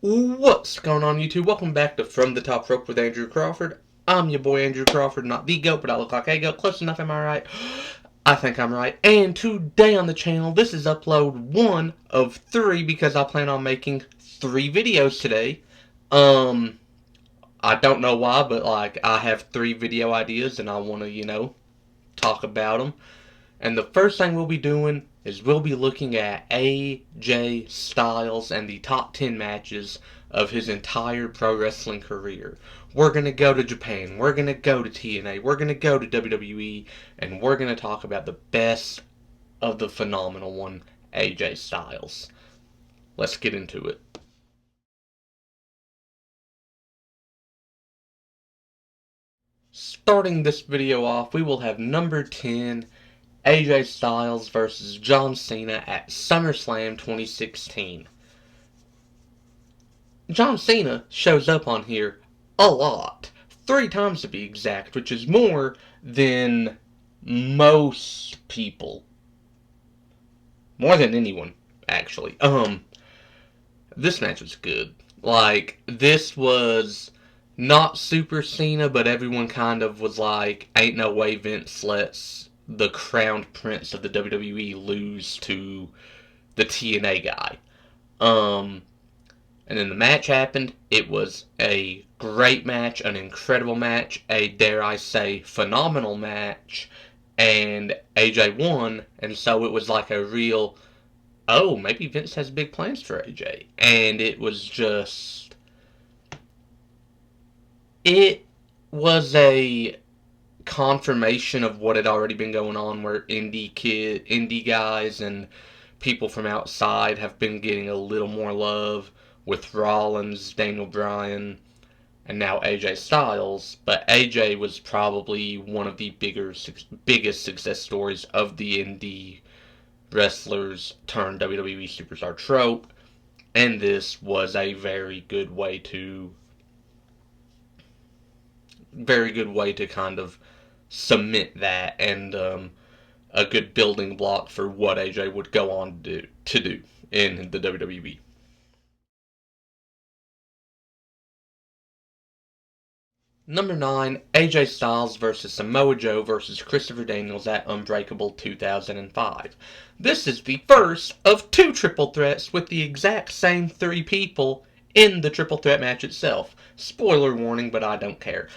What's going on, YouTube? Welcome back to From the Top Rope with Andrew Crawford. I'm your boy Andrew Crawford, not the GOAT, but I look like a GOAT. Close enough, am I right? I think I'm right. And today on the channel, this is upload 1 of 3 because I plan on making 3 videos today. I don't know why, but I have 3 video ideas and I want to, talk about them. And the first thing we'll be doing is we'll be looking at AJ Styles and the top 10 matches of his entire pro wrestling career. We're going to go to Japan, we're going to go to TNA, we're going to go to WWE, and we're going to talk about the best of the phenomenal one, AJ Styles. Let's get into it. Starting this video off, we will have number 10, AJ Styles versus John Cena at SummerSlam 2016. John Cena shows up on here a lot. 3 times to be exact, which is more than most people. More than anyone, actually. This match was good. This was not Super Cena, but everyone kind of was like, ain't no way Vince lets the crowned prince of the WWE lose to the TNA guy. And then the match happened. It was a great match, an incredible match, a, dare I say, phenomenal match. And AJ won, and so it was like a real, oh, maybe Vince has big plans for AJ. And it was just, it was a confirmation of what had already been going on, where indie guys and people from outside have been getting a little more love with Rollins, Daniel Bryan, and now AJ Styles. But AJ was probably one of the biggest success stories of the indie wrestlers turned WWE superstar trope, and this was a very good way to kind of cement that, and a good building block for what AJ would go on to do in the WWE. Number 9, AJ Styles versus Samoa Joe versus Christopher Daniels at Unbreakable 2005. This is the first of 2 triple threats with the exact same 3 people in the triple threat match itself. Spoiler warning, but I don't care.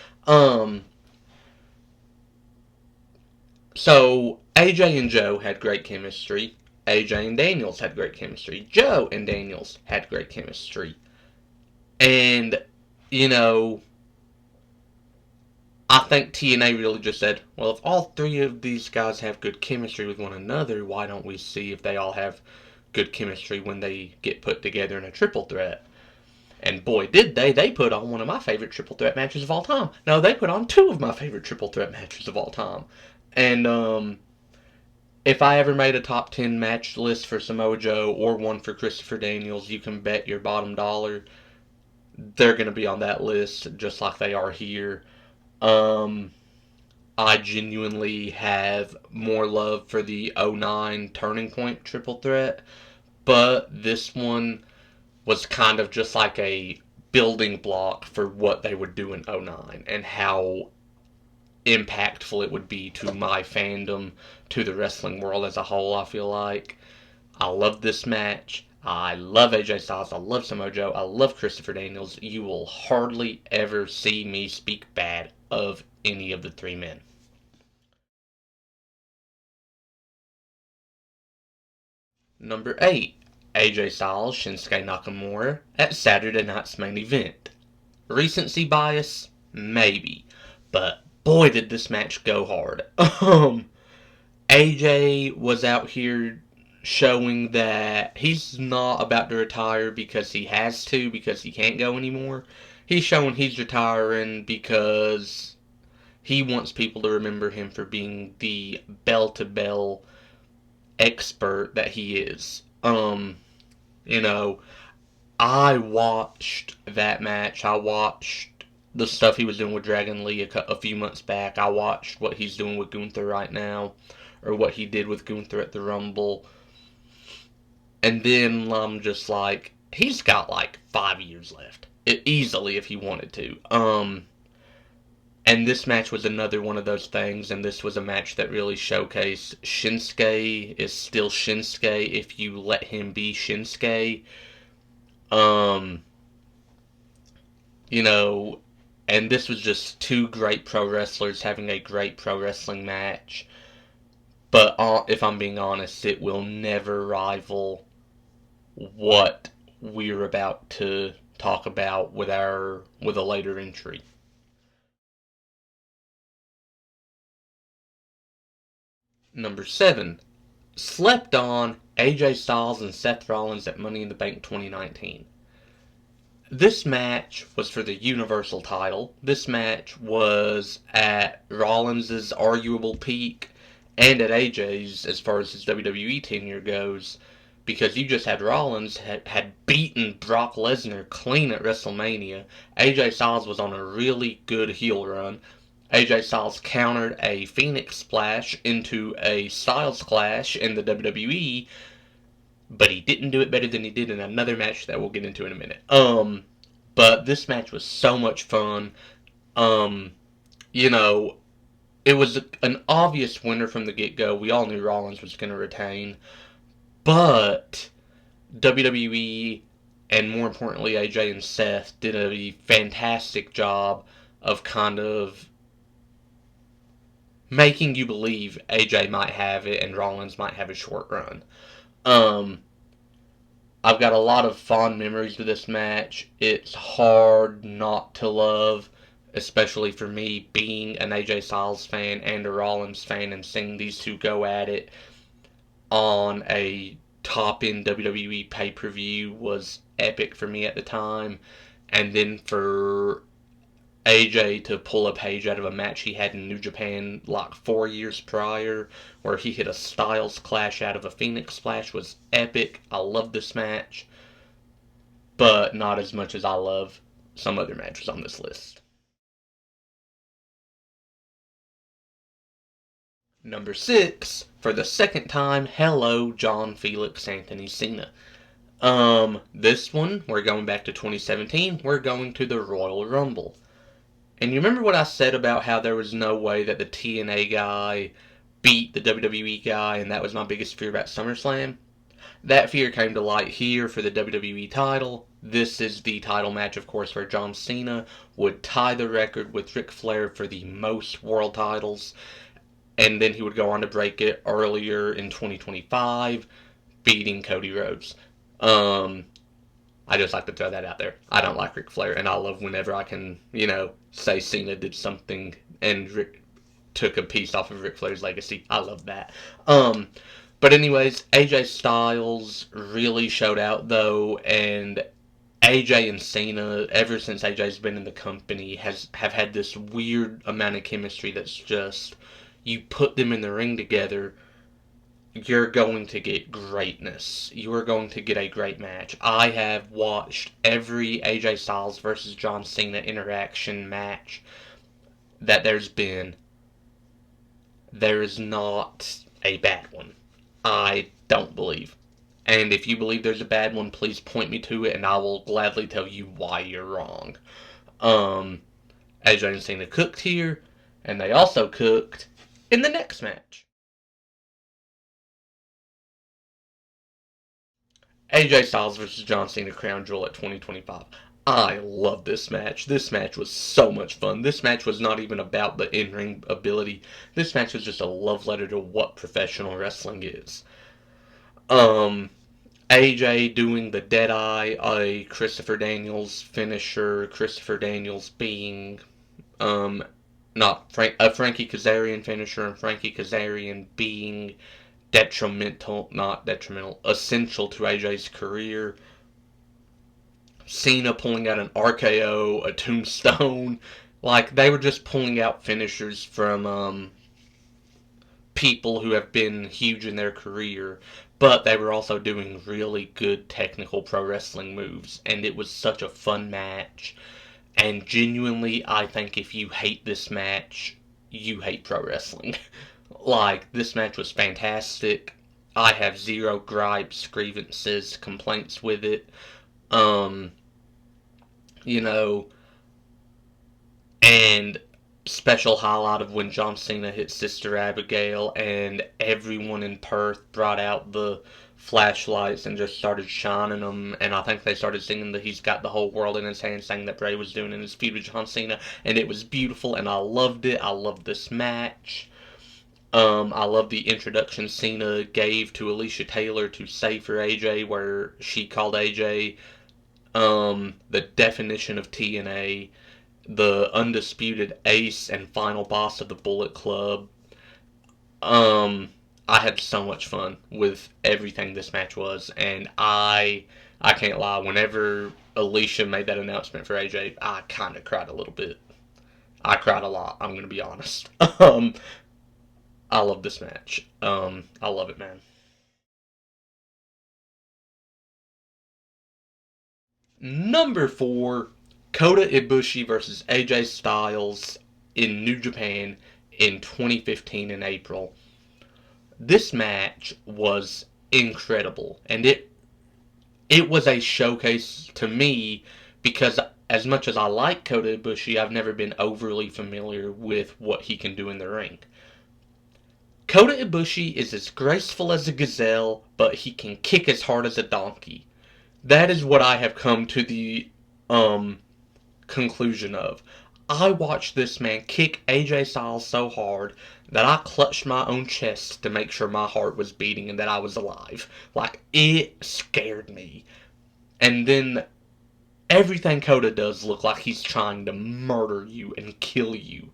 So AJ and Joe had great chemistry. AJ and Daniels had great chemistry. Joe and Daniels had great chemistry. And, you know, I think TNA really just said, well, if all 3 of these guys have good chemistry with one another, why don't we see if they all have good chemistry when they get put together in a triple threat? And boy, did they. They put on one of my favorite triple threat matches of all time. No, they put on 2 of my favorite triple threat matches of all time. And, if I ever made a top 10 match list for Samoa Joe or one for Christopher Daniels, you can bet your bottom dollar they're going to be on that list just like they are here. Um, I genuinely have more love for the '09 Turning Point triple threat, but this one was kind of just like a building block for what they would do in '09 and how impactful it would be to my fandom, to the wrestling world as a whole. I feel like I love this match. I love AJ Styles. I love Samoa Joe. I love Christopher Daniels. You will hardly ever see me speak bad of any of the 3 men. Number 8, AJ Styles, Shinsuke Nakamura at Saturday Night's Main Event. Recency bias? Maybe. But boy, did this match go hard. AJ was out here showing that he's not about to retire because he has to, because he can't go anymore. He's showing he's retiring because he wants people to remember him for being the bell to bell expert that he is. You know, I watched that match. I watched the stuff he was doing with Dragon Lee a few months back. I watched what he's doing with Gunther right now, or what he did with Gunther at the Rumble. And then I'm just like, he's got like 5 years left, easily if he wanted to. And this match was another one of those things, and this was a match that really showcased Shinsuke is still Shinsuke if you let him be Shinsuke. Um, you know, and this was just two great pro wrestlers having a great pro wrestling match. But if I'm being honest, it will never rival what we're about to talk about with a later entry. Number 7, slept on AJ Styles and Seth Rollins at Money in the Bank 2019. This match was for the Universal title. This match was at Rollins' arguable peak and at AJ's as far as his WWE tenure goes, because you just had Rollins had beaten Brock Lesnar clean at WrestleMania. AJ Styles was on a really good heel run. AJ Styles countered a Phoenix Splash into a Styles Clash in the WWE, but he didn't do it better than he did in another match that we'll get into in a minute. But this match was so much fun. Um, you know, it was an obvious winner from the get go. We all knew Rollins was going to retain, but WWE and more importantly AJ and Seth did a fantastic job of kind of making you believe AJ might have it and Rollins might have a short run. Um, I've got a lot of fond memories of this match. It's hard not to love, especially for me being an AJ Styles fan and a Rollins fan, and seeing these two go at it on a top end WWE pay per view was epic for me at the time. And then for AJ to pull a page out of a match he had in New Japan like 4 years prior, where he hit a Styles Clash out of a Phoenix Splash, was epic. I love this match, but not as much as I love some other matches on this list. Number 6, for the second time, hello, John Felix Anthony Cena. This one, we're going back to 2017, we're going to the Royal Rumble. And you remember what I said about how there was no way that the TNA guy beat the WWE guy, and that was my biggest fear about SummerSlam? That fear came to light here for the WWE title. This is the title match, of course, where John Cena would tie the record with Ric Flair for the most world titles, and then he would go on to break it earlier in 2025, beating Cody Rhodes. I just like to throw that out there. I don't like Ric Flair, and I love whenever I can, say Cena did something and Rick took a piece off of Ric Flair's legacy. I love that. But anyways, AJ Styles really showed out though, and AJ and Cena, ever since AJ's been in the company, have had this weird amount of chemistry that's just, you put them in the ring together, you're going to get greatness. You are going to get a great match. I have watched every AJ Styles versus John Cena interaction match that there's been. There is not a bad one. I don't believe. And if you believe there's a bad one, please point me to it and I will gladly tell you why you're wrong. AJ and Cena cooked here, and they also cooked in the next match. AJ Styles versus John Cena Crown Jewel at 2025. I love this match. This match was so much fun. This match was not even about the in-ring ability. This match was just a love letter to what professional wrestling is. AJ doing the Deadeye, a Christopher Daniels finisher. Christopher Daniels being not a Frankie Kazarian finisher, and Frankie Kazarian being not detrimental, essential to AJ's career. Cena pulling out an RKO, a tombstone. Like, they were just pulling out finishers from people who have been huge in their career, but they were also doing really good technical pro wrestling moves, and it was such a fun match. And genuinely, I think if you hate this match, you hate pro wrestling. Like, this match was fantastic. I have zero gripes, grievances, complaints with it. Um, you know, and special highlight of when John Cena hit Sister Abigail and everyone in Perth brought out the flashlights and just started shining them, and I think they started singing that he's got the whole world in his hands, saying that Bray was doing in his feud with John Cena, and it was beautiful, and I loved it. I loved this match. I love the introduction Cena gave to Alicia Taylor to save for AJ, where she called AJ the definition of TNA, the undisputed ace and final boss of the Bullet Club. Um, I had so much fun with everything this match was, and I can't lie. Whenever Alicia made that announcement for AJ, I kind of cried a little bit. I cried a lot. I'm gonna be honest. I love this match. I love it, man. Number four, Kota Ibushi versus AJ Styles in New Japan in 2015 in April. This match was incredible, and it was a showcase to me because as much as I like Kota Ibushi, I've never been overly familiar with what he can do in the ring. Kota Ibushi is as graceful as a gazelle, but he can kick as hard as a donkey. That is what I have come to the um conclusion of. I watched this man kick AJ Styles so hard that I clutched my own chest to make sure my heart was beating and that I was alive. Like, it scared me. And then everything Kota does look like he's trying to murder you and kill you.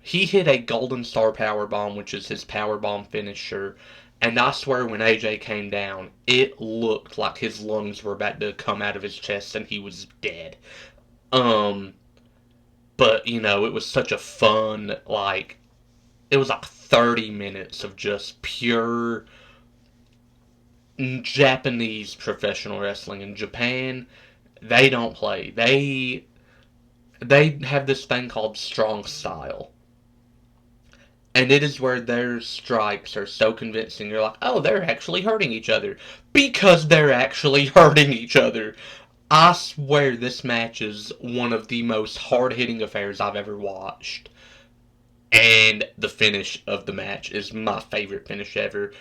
He hit a Golden Star Power Bomb, which is his Power Bomb finisher, and I swear when AJ came down, it looked like his lungs were about to come out of his chest and he was dead. Um, but it was such a fun, like, it was like 30 minutes of just pure Japanese professional wrestling. In Japan, they don't play. They have this thing called strong style. And it is where their strikes are so convincing. You're like, oh, they're actually hurting each other. Because they're actually hurting each other. I swear this match is one of the most hard hitting affairs I've ever watched. And the finish of the match is my favorite finish ever.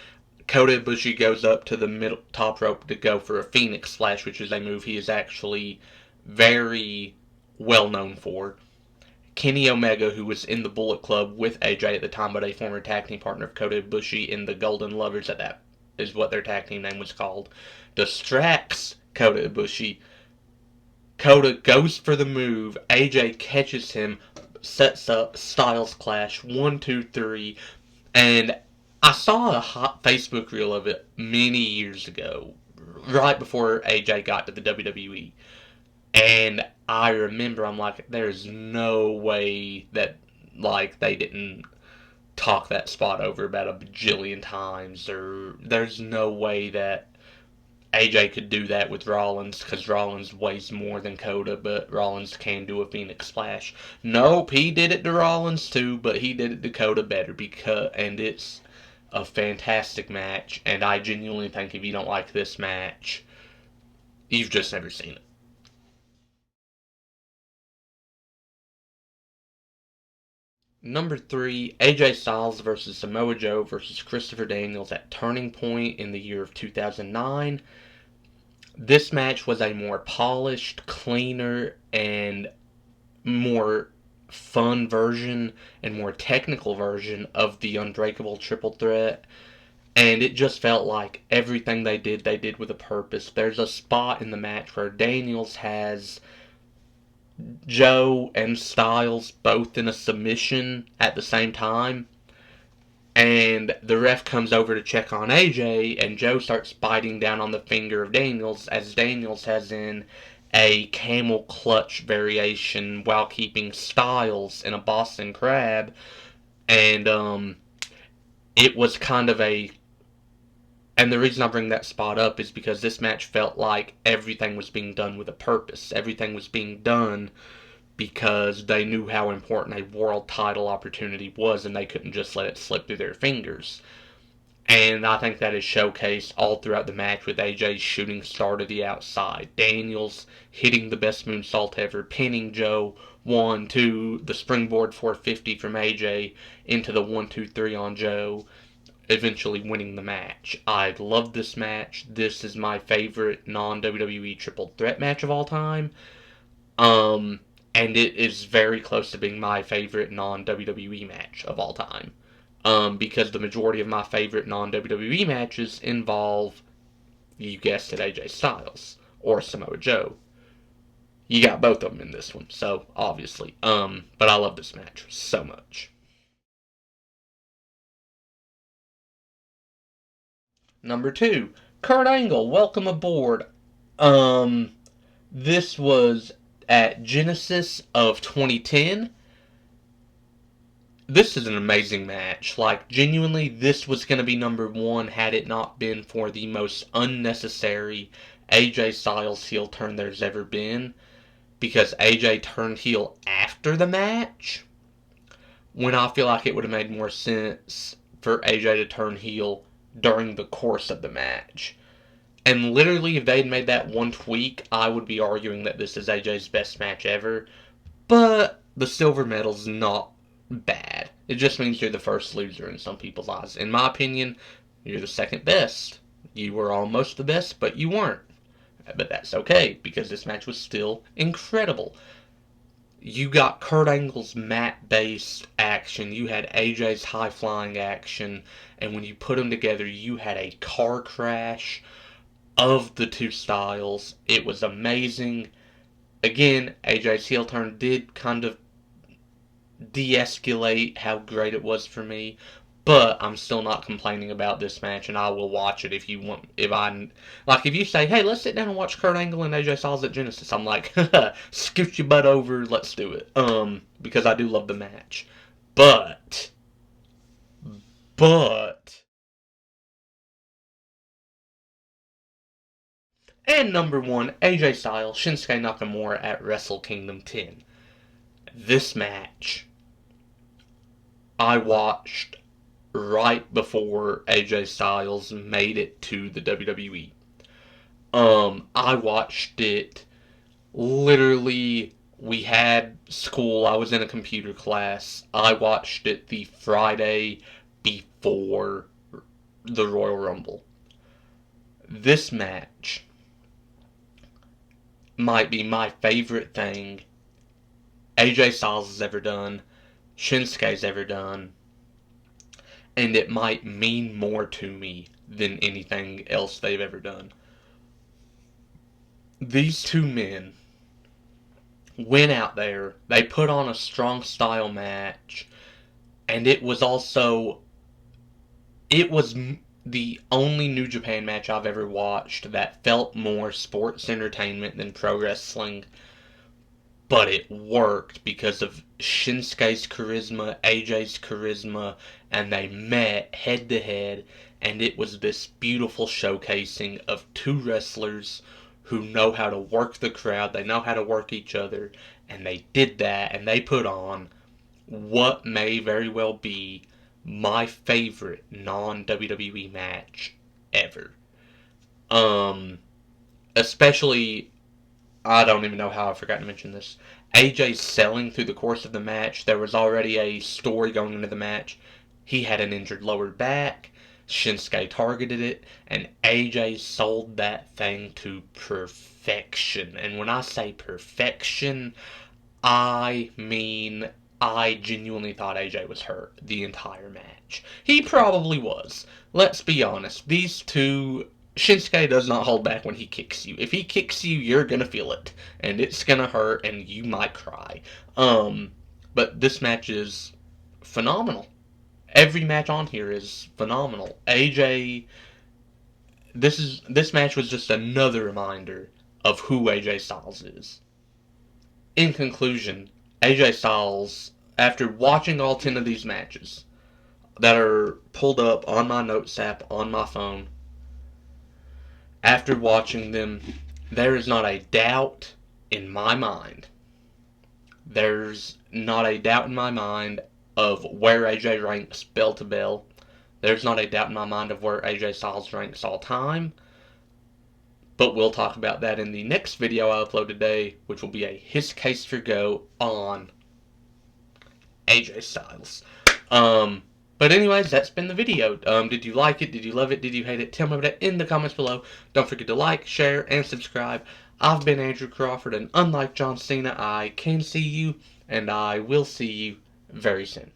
Kota Ibushi goes up to the middle top rope to go for a Phoenix Splash, which is a move he is actually very well known for. Kenny Omega, who was in the Bullet Club with AJ at the time, but a former tag team partner of Kota Ibushi in the Golden Lovers, that is what their tag team name was called, distracts Kota Ibushi. Kota goes for the move. AJ catches him, sets up Styles Clash 1, 2, 3, and I saw a hot Facebook reel of it many years ago, right before AJ got to the WWE. And I remember I'm like, there's no way that like they didn't talk that spot over about a bajillion times, or there's no way that AJ could do that with Rollins because Rollins weighs more than Kota, but Rollins can do a Phoenix Splash. Nope, he did it to Rollins too, but he did it to Kota better and it's a fantastic match. And I genuinely think if you don't like this match, you've just never seen it. Number three, AJ Styles versus Samoa Joe versus Christopher Daniels at Turning Point in the year of 2009. This match was a more polished, cleaner, and more fun version and more technical version of the Unbreakable Triple Threat. And it just felt like everything they did with a purpose. There's a spot in the match where Daniels has Joe and Styles both in a submission at the same time. And the ref comes over to check on AJ, and Joe starts biting down on the finger of Daniels as Daniels has in a camel clutch variation while keeping Styles in a Boston Crab. And it was kind of a. And the reason I bring that spot up is because this match felt like everything was being done with a purpose. Everything was being done because they knew how important a world title opportunity was and they couldn't just let it slip through their fingers. And I think that is showcased all throughout the match with AJ's shooting star to the outside. Daniels hitting the best moonsault ever, pinning Joe 1, 2, the springboard 450 from AJ into the 1, 2, 3 on Joe, eventually winning the match. I love this match. This is my favorite non-WWE triple threat match of all time. Um, and it is very close to being my favorite non-WWE match of all time. Because the majority of my favorite non-WWE matches involve, you guessed it, AJ Styles or Samoa Joe. You got both of them in this one, so obviously. But I love this match so much. Number 2, Kurt Angle, welcome aboard. Um, this was at Genesis of 2010. This is an amazing match. Like, genuinely, this was going to be number 1 had it not been for the most unnecessary AJ Styles heel turn there's ever been. Because AJ turned heel after the match, when I feel like it would have made more sense for AJ to turn heel during the course of the match. And literally, if they'd made that one tweak, I would be arguing that this is AJ's best match ever. But the silver medal's not bad. It just means you're the first loser in some people's eyes. In my opinion, you're the second best. You were almost the best, but you weren't. But that's okay, because this match was still incredible. You got Kurt Angle's mat-based action, you had AJ's high-flying action, and when you put them together, you had a car crash of the two styles. It was amazing. Again, AJ's heel turn did kind of de-escalate how great it was for me, but I'm still not complaining about this match, and I will watch it if you want. If you say, "Hey, let's sit down and watch Kurt Angle and AJ Styles at Genesis," I'm like, "Scoot your butt over, let's do it." Because I do love the match, but, but, and number 1, AJ Styles, Shinsuke Nakamura at Wrestle Kingdom 10. This match I watched right before AJ Styles made it to the WWE. I watched it literally. We had school. I was in a computer class. I watched it the Friday before the Royal Rumble. This match might be my favorite thing AJ Styles has ever done, Shinsuke's ever done, and it might mean more to me than anything else they've ever done. These two men went out there, they put on a strong style match, and it was the only New Japan match I've ever watched that felt more sports entertainment than pro wrestling, but it worked because of Shinsuke's charisma, AJ's charisma, and they met head to head, and it was this beautiful showcasing of two wrestlers who know how to work the crowd, they know how to work each other, and they did that, and they put on what may very well be my favorite non-WWE match ever. Um, Especially, I don't even know how I forgot to mention this. AJ's selling through the course of the match. There was already a story going into the match. He had an injured lower back. Shinsuke targeted it, and AJ sold that thing to perfection. And when I say perfection, I mean I genuinely thought AJ was hurt the entire match. He probably was. Let's be honest. These two, Shinsuke does not hold back when he kicks you. If he kicks you, you're gonna feel it, and it's gonna hurt, and you might cry. But this match is phenomenal. Every match on here is phenomenal. AJ, this match was just another reminder of who AJ Styles is. In conclusion, AJ Styles, after watching all 10 of these matches that are pulled up on my notes app on my phone, after watching them, there is not a doubt in my mind. There's not a doubt in my mind of where AJ ranks bell to bell. There's not a doubt in my mind of where AJ Styles ranks all time. But we'll talk about that in the next video I upload today, which will be a His Case for Go on AJ Styles. But anyways, that's been the video. Did you like it? Did you love it? Did you hate it? Tell me about it in the comments below. Don't forget to like, share, and subscribe. I've been Andrew Crawford, and unlike John Cena, I can see you, and I will see you very soon.